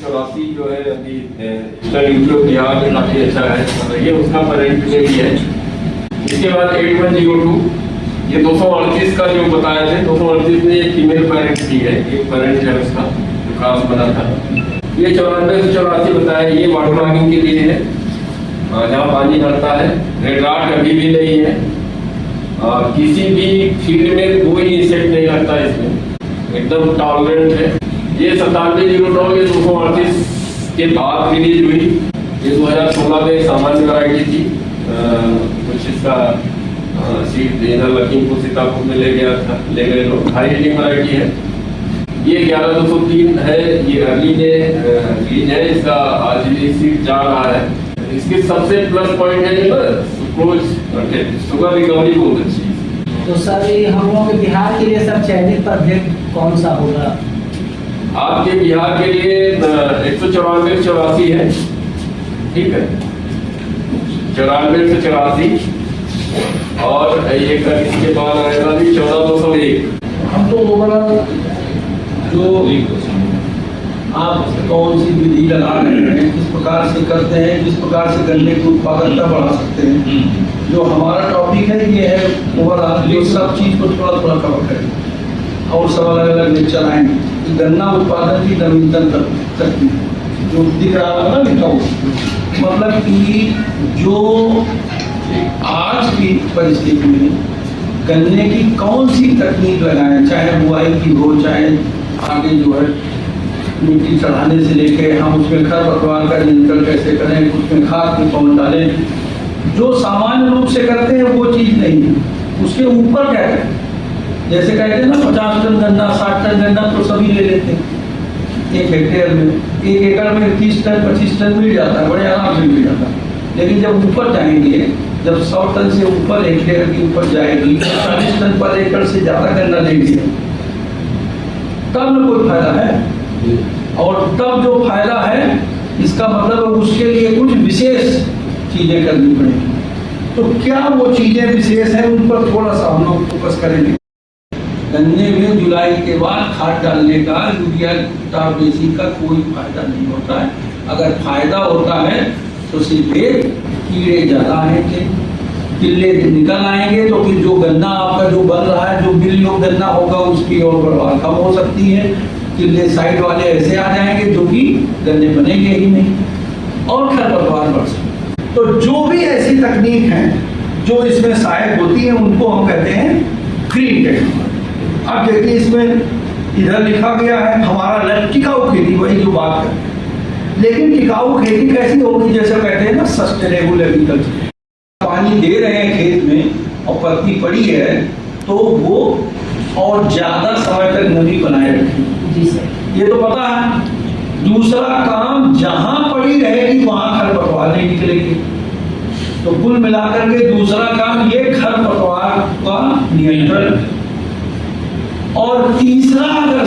84 जो है अभी बिहार में काफी अच्छा है, ये उसका करंट भी है। इसके बाद 8102 ये 238 का जो बताया थे, 238 में एक फीमेल पेरेंट की है, एक पेरेंट है उसका जो क्रॉस बना था। ये 9484 बताया, ये वाटर लॉगिंग के लिए है, जहाँ पानी भरता है। रेड रॉट अभी भी नहीं है, किसी भी फील्ड में कोई इंसेक्ट नहीं लगता इसमें, एकदम टॉलरेंट है। ये 9709 ये 238 के बाद रिलीज हुई, ये 2016 में सामान्य वैरायटी थी। कुछ इसका सीट इधर लखीमपुर सीतापुर में ले गए लोग। हाई रेटिंग वैरायटी है। ये 11203 है, ये अर्ली रिलीज है, इसका आज भी सीट जा रहा है। इसके सबसे प्लस पॉइंट है जो शुगर रिकवरी बहुत अच्छी है। तो सर ये हम लोगों के बिहार के लिए सब चयनित प्रोजेक्ट कौन सा होगा? आपके बिहार के लिए 194-84 है, ठीक है, 94-84 और ये इसके बाद आएगा भी 14201। हम तो ओवरऑल जो आप कौन सी विधि लगा रहे हैं, किस प्रकार से करते हैं, किस प्रकार से गन्ने की उत्पादकता बढ़ा सकते हैं, जो हमारा टॉपिक है ये है ओवरऑल, ये सब चीज़ को थोड़ा थोड़ा कवर करें और सब अलग अलग लेक्चर आएंगे। गन्ना उत्पादन की नवीनतम तकनीक जो दिख रहा है ना लिखा हुआ, मतलब कि जो आज की परिस्थिति में गन्ने की कौन सी तकनीक लगाएं, चाहे बुआई की हो, चाहे आगे जो है मिट्टी चढ़ाने से लेके हम उसमें खरपतवार का नियंत्रण कैसे करें, उसमें खाद में कौन डालें, जो सामान्य रूप से करते हैं वो चीज़ नहीं है। उसके ऊपर क्या करें, जैसे कहते हैं ना 50 टन गन्ना 60 टन गन्ना तो सभी ले लेते हैं 1 हेक्टेयर में, 1 एकड़ में 30 टन 25 टन मिल जाता है, बड़े आराम से मिल जाता है। लेकिन जब ऊपर जाएंगे, जब 100 टन से ऊपर हेक्टेयर के ऊपर जाएगी, 40 टन पर एकड़ से ज़्यादा गन्ना लेंगे, तब न कोई फायदा है। और तब जो फायदा है इसका मतलब उसके लिए कुछ विशेष चीजें करनी पड़ेगी। तो क्या वो चीजें विशेष हैं, उन पर थोड़ा सा हम लोग फोकस करेंगे। गन्ने में जुलाई के बाद खाद डालने का, यूरिया बेसी का कोई फायदा नहीं होता है। अगर फायदा होता है तो सिर्फ एक कीड़े ज्यादा आएंगे, किले निकल आएंगे, तो फिर जो गन्ना आपका जो बन रहा है, जो मिल योग गन्ना होगा उसकी और बढ़वार कम हो सकती है। किले साइड वाले ऐसे आ जाएंगे जो कि गन्ने बनेंगे ही नहीं और खरपतवार बढ़ सकते। तो जो भी ऐसी तकनीक है जो इसमें सहायक होती है उनको हम कहते हैं ग्रीन टेक्नोलॉजी। अब देखिए इसमें इधर लिखा गया है हमारा लक्ष्य टिकाऊ खेती, वही जो बात करते हैं। लेकिन टिकाऊ खेती कैसी होगी, जैसे कहते हैं ना सस्टेनेबल एग्रीकल्चर। पानी दे रहे हैं खेत में और पत्ती पड़ी है तो वो और ज्यादा समय तक नमी बनाए रखें। जी सर, ये तो पता है। दूसरा काम, जहां पड़ी रहेगी वहां खरपतवार नहीं निकलेगी। तो कुल मिलाकर के दूसरा काम ये खरपतवार का नियंत्रण। और तीसरा, अगर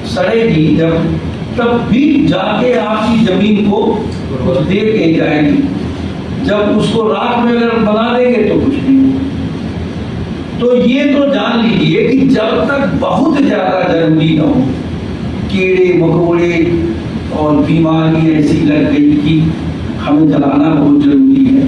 सड़ेगी जब, तब भी जाके आपकी जमीन को कुछ दे के जाएगी। जब उसको राख में अगर बना देंगे तो कुछ नहीं। तो ये तो जान लीजिए कि जब तक बहुत ज्यादा जरूरी न हो, कीड़े मकोड़े और बीमारी ऐसी लग गई कि हमें जलाना बहुत जरूरी है,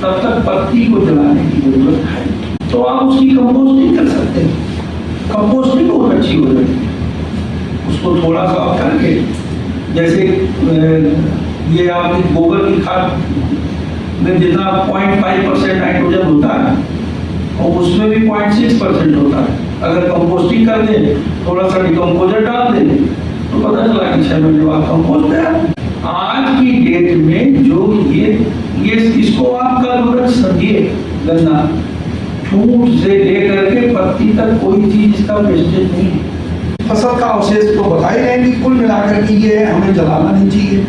तब तक पत्ती को जलाने की जरूरत है। तो आप उसकी कंपोस्टिंग कर सकते हैं। कंपोस्टिंग बहुत अच्छी हो जाएगी। उसको थोड़ा सा करके, जैसे ये आपकी गोबर की खाद में जितना 0.5% नाइट्रोजन होता है और उसमें भी 0.6% होता है। अगर कंपोस्टिंग कर दें, थोड़ा सा डिकम्पोजर डाल दें, तो पता चला कि 6 महीने बाद कंपोस्ट है। आज की डेट में जो ये इसको आप कल समझिए, गन्ना फूट से लेकर के पत्ती तक कोई चीज इसका वेस्टेज नहीं है। फसल का अवशेष तो बता ही रहे कि कुल मिलाकर के ये हमें जलाना नहीं चाहिए।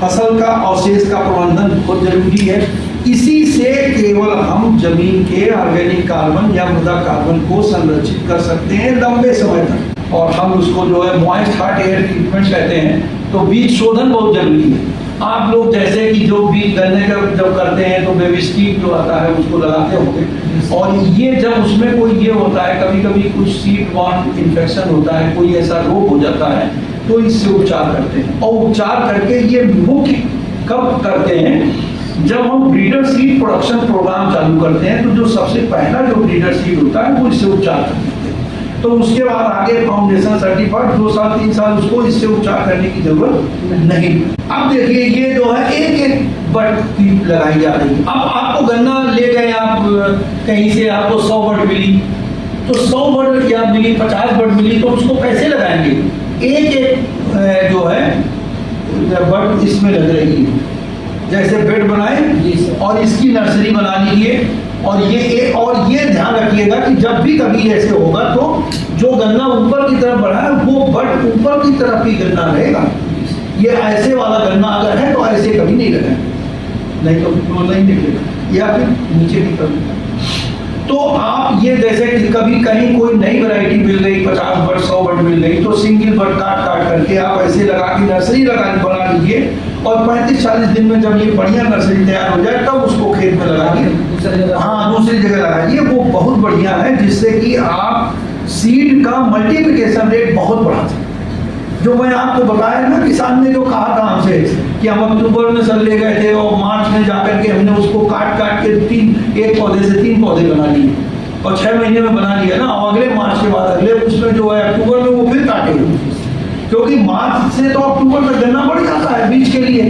फसल का अवशेष का प्रबंधन बहुत जरूरी है। इसी से केवल हम जमीन के ऑर्गेनिक कार्बन या मृदा कार्बन को संरक्षित कर सकते हैं लंबे समय तक। और हम उसको जो है मॉइस्ट हार्ट एयर ट्रीटमेंट कहते हैं। तो बीज शोधन बहुत जरूरी है। आप लोग जैसे कि जो बीज गन्ने का जब करते हैं तो बेबिस्टिक जो आता है उसको लगाते होंगे, और ये जब उसमें कोई ये होता है, कभी कभी कुछ सीड बॉर्न इन्फेक्शन होता है, कोई ऐसा रोग हो जाता है तो इससे उपचार करते हैं। और उपचार करके ये मुख्य कब करते हैं, जब हम ब्रीडर सीड प्रोडक्शन प्रोग्राम चालू करते हैं, तो जो सबसे पहला जो ब्रीडर सीड होता है वो इससे उपचार करते हैं। तो उसके बाद आगे फाउंडेशन सर्टिफाइड 2 साल 3 साल उसको इससे उपचार करने की जरूरत नहीं। अब देखिए ये जो है एक एक बट की लगाई जा रही है। अब आपको गन्ना ले गए आप कहीं से, आपको 100 बट मिली, तो 100 बट या मिली 50 बट मिली, तो उसको कैसे लगाएंगे, एक एक जो है बट इसमें लग रही है। जैसे बेड बनाए और इसकी नर्सरी बना लीजिए। और ये ध्यान रखिएगा कि जब भी कभी ऐसे होगा तो जो गन्ना ऊपर की तरफ बढ़ा है वो बट ऊपर की तरफ ही गन्ना रहेगा। ये ऐसे वाला गन्ना अगर है तो ऐसे कभी नहीं लगाए, नहीं तो नहीं निकलेगा, या फिर नीचे की तरफ। तो आप ये जैसे कि कभी कहीं कोई नई वैरायटी मिल गई, 50 बट 100 बट मिल गई, तो सिंगल बट काट करके आप ऐसे लगा के नर्सरी बना लीजिए। और 35-40 दिन में जब ये बढ़िया नर्सरी तैयार हो जाए तब उसको खेत में लगाइए। हाँ, दूसरी जगह लगाइए, वो बहुत बढ़िया है, जिससे कि आप सीड का मल्टीप्लिकेशन रेट बहुत बढ़ा सकते। जो मैं आपको बताया ना, किसान ने जो कहा था हमसे कि हम अक्टूबर में सर ले गए थे और मार्च में जाकर के हमने उसको काट के एक पौधे से 3 पौधे बना लिए और 6 महीने में बना लिया ना। और अगले मार्च के बाद अगले उसमें जो है अक्टूबर में वो फिर काटेंगे, क्योंकि मार्च से तो अक्टूबर में गन्ना बढ़ जाता है बीज के लिए।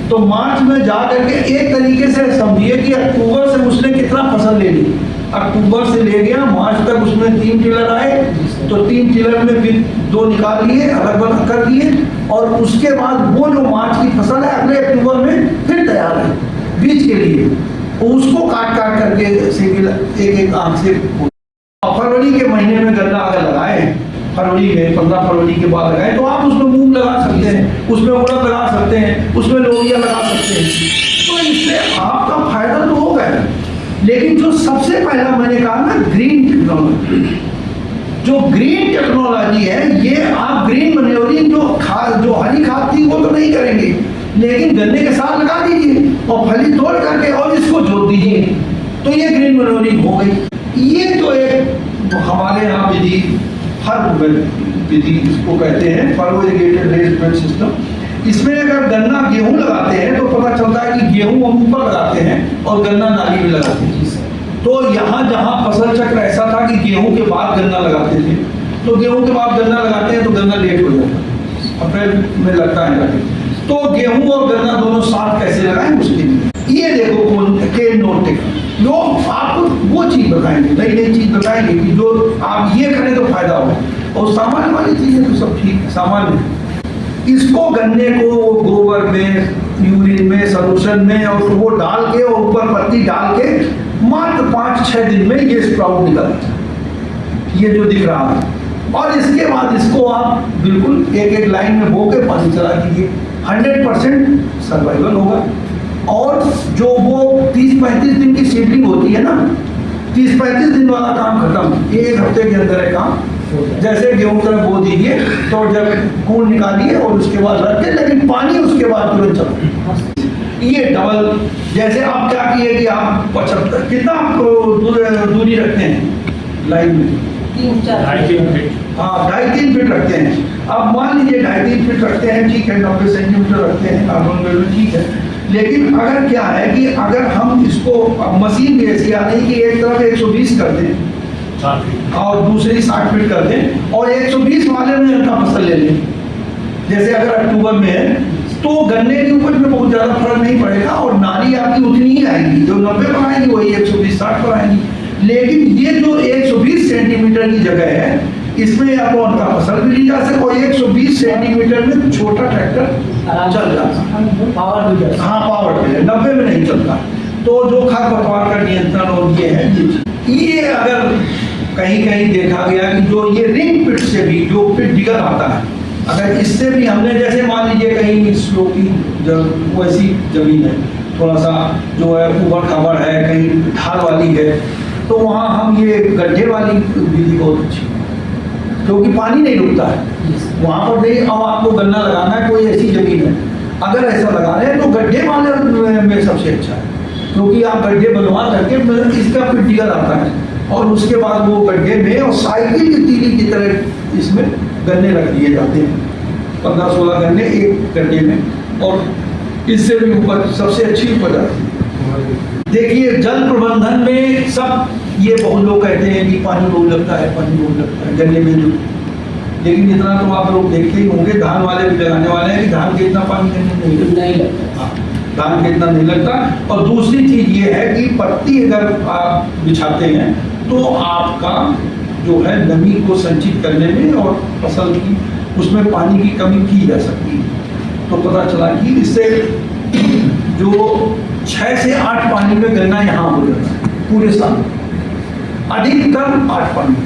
तो मार्च में जा करके एक तरीके से समझिए कि अक्टूबर से उसने कितना फसल ले ली। अक्टूबर से ले गया मार्च तक उसमें 3 टिलर आए, तो 3 टिलर में फिर 2 निकाल लिए, अलग अलग कर दिए, और उसके बाद वो जो मार्च की फसल है अगले अक्टूबर में फिर तैयार है बीज के लिए। उसको काट करके सिंगल एक आंख से। फरवरी के महीने में गन्ना अगर लगाए, फरवरी में 15 फरवरी के बाद लगाए, तो आप उसमें मूंग लगा सकते हैं, उसमें उड़द लगा सकते हैं, उसमें लोबिया लगा सकते हैं। तो इससे आपका फायदा तो होगा। लेकिन जो सबसे पहला मैंने कहा ना, ग्रीन टेक्नोलॉजी, जो ग्रीन टेक्नोलॉजी है, ये आप ग्रीन मैन्योरिंग जो हरी खाद थी वो तो नहीं करेंगे, लेकिन गन्ने के साथ लगा दीजिए और फली तोड़ करके और इसको जोत दीजिए, तो ये ग्रीन मैन्योरिंग हो गई। ये जो एक हमारे यहाँ विधि, फर्व विधि इसको कहते हैं, फर्व इरिगेटेड रेस्ड बेड सिस्टम। इसमें अगर गन्ना गेहूं लगाते हैं तो पता चलता है कि गेहूं हम ऊपर लगाते हैं और गन्ना नाली में लगाते हैं। तो यहाँ जहाँ फसल चक्र ऐसा था कि गेहूं के बाद गन्ना लगाते थे, तो गेहूं के बाद गन्ना लगाते हैं तो गन्ना लेट हो जाता है, अप्रैल में लगता है लगे। तो गेहूं और गन्ना दोनों साथ कैसे लगाएं उसके लिए ये देखो लोग आपको वो चीज बताएंगे, नई चीज बताएंगे कि जो आप ये करें तो फायदा हो। और सामान्य वाली चीजें तो सब ठीक है, सामान्य। इसको गन्ने को गोबर में, यूरिन में, सॉल्यूशन में और वो डाल के और ऊपर पत्ती डाल के मात्र 5-6 दिन में ये स्प्राउट निकलता है, ये जो दिख रहा है। और इसके बाद इसको आप बिल्कुल एक लाइन में बो के पानी चला दीजिए, 100% सर्वाइवल होगा। और जो वो 30-35 दिन की सीडलिंग होती है ना, 30-35 दिन वाला काम खत्म, 1 हफ्ते के अंदर है काम। जैसे गेहूं तरफ बो दीजिए तो जब कूड़ निकालिए और उसके बाद रख के, लेकिन पानी उसके बाद तुरंत चलो। ये डबल, जैसे आप क्या किए कि आप 75 कितना आप दूरी रखते हैं लाइन में, 3-4 फीट। हाँ, 2.5-3 फीट रखते हैं। अब मान लीजिए 2.5-3 फीट रखते हैं, ठीक है, 90 सेंटीमीटर रखते हैं नॉर्मल, ठीक है। लेकिन अगर क्या है कि अगर हम इसको, अब मशीन भी ऐसी आ रही कि एक तरफ 120 कर दें और दूसरी 60 फीट कर दें और 120 वाले में अपना फसल ले लें। जैसे अगर अक्टूबर में है तो गन्ने की उपज में बहुत ज्यादा फर्क नहीं पड़ेगा और नाली आपकी उतनी ही आएगी, जो 90 पर आएगी वही 120-60 पर आएगी। लेकिन ये जो 120 सेंटीमीटर की जगह है, इसमें या तो उनका फसल भी ली जा सके और 120 सेंटीमीटर में छोटा ट्रैक्टर चल जाता है, पावर भी जाता है। हाँ, पावर पे 90 में नहीं चलता। तो जो खरपतवार का नियंत्रण और ये है, ये अगर कहीं देखा गया कि जो ये रिंग पिट से भी जो पिट डिगर आता है, अगर इससे भी हमने, जैसे मान लीजिए कहीं स्लोपी वैसी जमीन है, थोड़ा सा जो है ऊबड़ खाबड़ है, कहीं ढाल वाली है, तो वहाँ हम ये गड्ढे वाली विधि बहुत अच्छी, क्योंकि पानी नहीं रुकता है वहाँ पर। नहीं, अब आपको गन्ना लगाना है, कोई ऐसी जमीन है, अगर ऐसा लगा रहे हैं तो गड्ढे वाले में सबसे अच्छा है, क्योंकि आप गड्ढे बनवा करके इसका फिर डिगर आता है और उसके बाद वो गड्ढे में और साइकिल की तीली की तरह इसमें गन्ने रख दिए जाते हैं। 15-16 गन्ने एक गड्ढे में, और इससे भी उपज सबसे अच्छी उपज आती है। देखिए जल प्रबंधन में सब ये बहुत लोग कहते हैं कि पानी बहुत लगता है, पानी बहुत लगता है गन्ने में जो, लेकिन इतना तो आप लोग देखते ही होंगे, धान वाले भी लगाने वाले हैं कि धान के इतना पानी नहीं लगता, धान के इतना नहीं लगता। और दूसरी चीज ये है कि पत्ती अगर आप बिछाते हैं तो आपका जो है नमी को संचित करने में और फसल की उसमें पानी की कमी की जा सकती है। तो पता चला कि इससे जो 6 से 8 पानी में गन्ना यहाँ हो जाता है पूरे साल, अधिकतम 8 पानी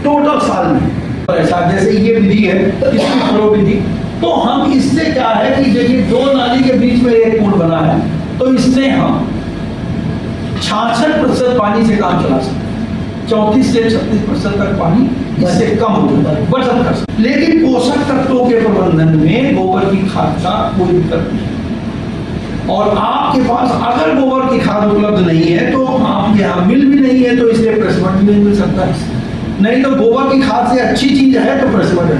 टोटल साल में। ऐसा जैसे ये विधि है इसकी फलो विधि, तो हम इससे क्या है कि देखिए 2 नाली के बीच में एक पुल बना है, तो इससे हम 66% पानी से काम चला सकते हैं, 34 से 36% तक पानी इससे कम हो जाता है, बचत कर सकते। लेकिन पोषक तत्वों के प्रबंधन में गोबर की खाद का कोई दिक्कत नहीं, और आपके पास अगर गोबर की खाद उपलब्ध नहीं है तो आपके यहाँ मिल भी नहीं है, तो इसलिए प्रेसमेंट भी नहीं मिल सकता है। नहीं तो गोबर की खाद से अच्छी चीज है तो प्रेसमेंट है।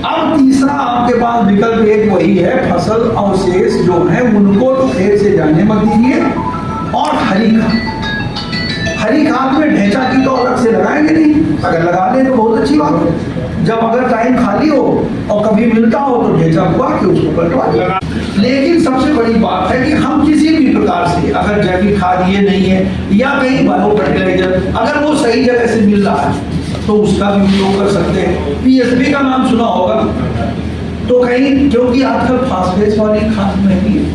अब तीसरा आपके पास विकल्प एक वही है, फसल अवशेष जो है उनको तो खेत से जाने मत दीजिए, और हरी खाद में ढेंचा की तो अलग से लगाएंगे नहीं, अगर लगा लें तो बहुत अच्छी बात है। जब अगर टाइम खाली हो और कभी मिलता हो तो ढेंचा हुआ कि उसको पलटवा दें। लेकिन सबसे बड़ी बात है कि हम किसी भी प्रकार से अगर जैविक खाद ये नहीं है या कहीं बायो फर्टिलाइजर अगर वो सही जगह से मिल रहा है तो उसका भी उपयोग कर सकते हैं। पीएसपी का नाम सुना होगा, तो कहीं क्योंकि आजकल फास्फेट वाली खाद महंगी है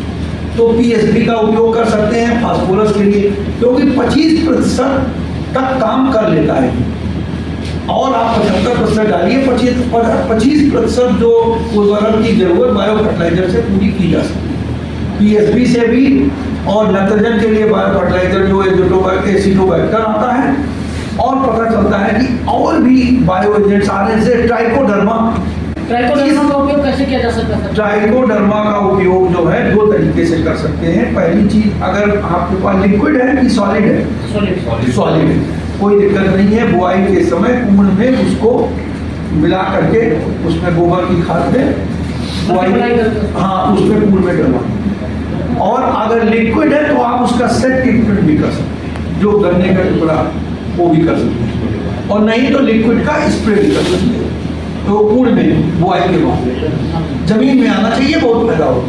तो पीएसपी का उपयोग कर सकते हैं फास्फोरस के लिए, क्योंकि 25% तक काम कर लेता है, और आप 75% डालिए, 25% जो उर्वरक की जरूरत बायो फर्टिलाइजर से पूरी की जा सकती है। पीएसपी से भी, और नाइट्रोजन के लिए बायो फर्टिलाइजर जो एसिडोबैक्टर आता है, और पता चलता है कि और भी बायो एजेंट्स आ रहे हैं जैसे ट्राइकोडर्मा का उपयोग कैसे किया जा सकता है? ट्राइकोडर्मा का उपयोग जो है 2 तरीके से कर सकते हैं। पहली चीज, अगर आपके पास लिक्विड है कि सॉलिड है, सॉलिड है, कोई दिक्कत नहीं है। बुआई के समय कुम्भ में उसको मिला करके उसमें गोबर की खाद में बुआई, हाँ उसमें कुम्भ में डलवा। और अगर लिक्विड है तो आप उसका सेट ट्रीटमेंट भी कर सकते हैं, जो गन्ने का टुकड़ा वो भी कर सकते हैं, और नहीं तो लिक्विड का स्प्रे भी कर सकते हैं। तो कुम्भ में बुआई के बाद जमीन में आना चाहिए, बहुत फायदा होगा।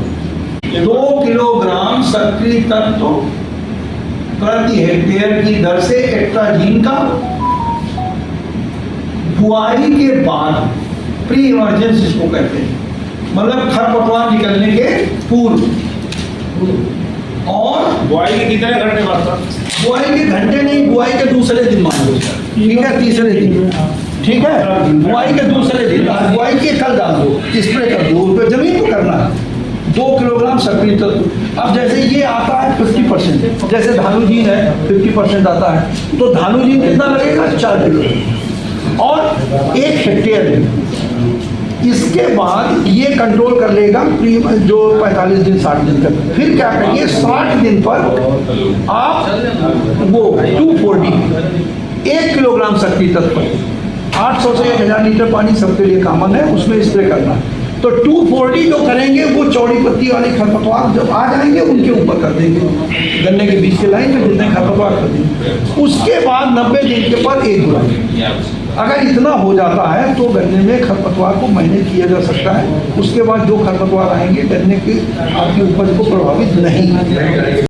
2 किलोग्राम सक्रिय तत्व प्रति हेक्टेयर की दर से एक्ट्राजीन का बुआई के बाद, प्री इमरजेंसी इसको कहते हैं, मतलब खरपतवार निकलने के पूर्व, और बुआई के कितने घंटे बाद? बुआई के घंटे नहीं, बुआई के दूसरे दिन मान लो, ठीक है, तीसरे दिन, ठीक है, बुआई के दूसरे दिन, बुआई के कल डाल दो, स्प्रे कर दो, उस पर जमीन को करना है। 2 किलोग्राम सक्रिय तत्व। अब जैसे ये आता है 50%, जैसे धानुजीन है 50% आता है, तो धानुजीन कितना लगेगा? 4 किलो, और 1 हेक्टेयर में। इसके बाद ये कंट्रोल कर लेगा जो 45 दिन 60 दिन तक। फिर क्या करिए, 60 दिन पर आप वो 240 1 किलोग्राम सक्रिय तत्व 800 से 1000 लीटर पानी सबके लिए कॉमन है, उसमें स्प्रे करना है। तो 240 जो करेंगे वो चौड़ी पत्ती वाले खरपतवार जब आ जाएंगे उनके ऊपर कर देंगे, गन्ने के बीच के लाइन में जितने खरपतवार कर देंगे। उसके बाद 90 दिन के बाद 1 गुना, अगर इतना हो जाता है तो गन्ने में खरपतवार को मैनेज किया जा सकता है। उसके बाद जो खरपतवार आएंगे गन्ने के आपकी उपज को प्रभावित नहीं करेंगे।